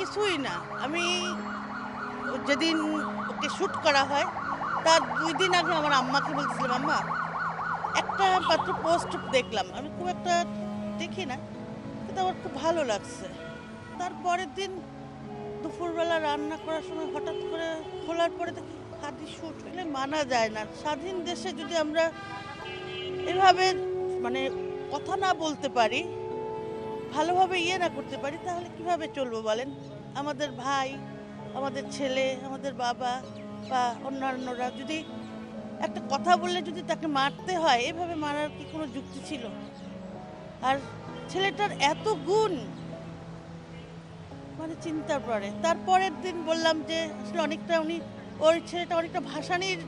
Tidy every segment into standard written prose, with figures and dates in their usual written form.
কিছুই না। আমি যেদিন ওকে শ্যুট করা হয় তার ২ দিন আগে আমার আম্মাকে বলতেছিলাম, আম্মা একটা মাত্র পোস্ট দেখলাম। আমি খুব একটা দেখি না, কিন্তু আমার খুব ভালো লাগছে। তার পরের দিন দুপুরবেলা রান্না করার সময় হঠাৎ করে খোলার পরে দেখি হাদি শ্যুট হলে মানা যায় না। স্বাধীন দেশে যদি আমরা এভাবে মানে কথা না বলতে পারি, ভালোভাবে না করতে পারি, তাহলে কিভাবে চলবো বলেন? আমাদের ভাই, আমাদের ছেলে, আমাদের বাবা বা অন্যান্যরা যদি একটা কথা বললে যদি তাকে মারতে হয়, এভাবে মারার কি কোনো যুক্তি ছিল? আর ছেলেটার এত গুণ, মানে চিন্তার পরে তারপরের দিন বললাম যে আসলে অনেকটা ওই ছেলেটা অনেকটা ভাসানির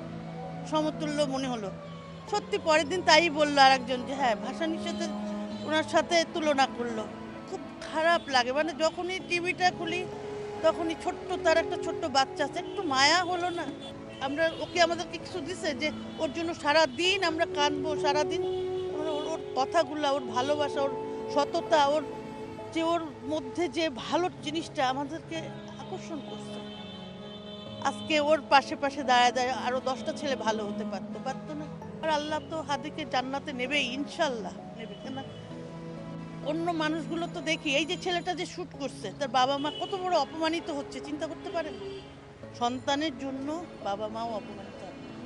সমতুল্য মনে হলো। সত্যি পরের দিন তাই বললো আরেকজন যে হ্যাঁ, ভাসানির সাথে ওনার সাথে তুলনা করলো। খুব খারাপ লাগে, মানে যখনই টিভিটা খুলি তখনই তার একটা ছোট্ট বাচ্চা আছে, একটু মায়া হলো না? ওকে আমাদেরকে কিছু দিছে যে ওর জন্য সারাদিন আমরা কাঁদবো, সারাদিন ওর ওর কথাগুলা, ওর ভালোবাসা, ওর সততা, ওর মধ্যে যে ভালো জিনিসটা আমাদেরকে আকর্ষণ করছে। আজকে ওর পাশে পাশে দাঁড়ায় দাঁড়ায় আরো 10টা ছেলে ভালো হতে পারতো না? আর আল্লাহ তো হাদিকে জান্নাতে নেবেই, ইনশাল্লাহ নেবে। কেন অন্য মানুষগুলো তো দেখি, এই যে ছেলেটা যে শ্যুট করছে তার বাবা মা কত বড় অপমানিত হচ্ছে, চিন্তা করতে পারেন? সন্তানের জন্য বাবা মাও অপমানিত।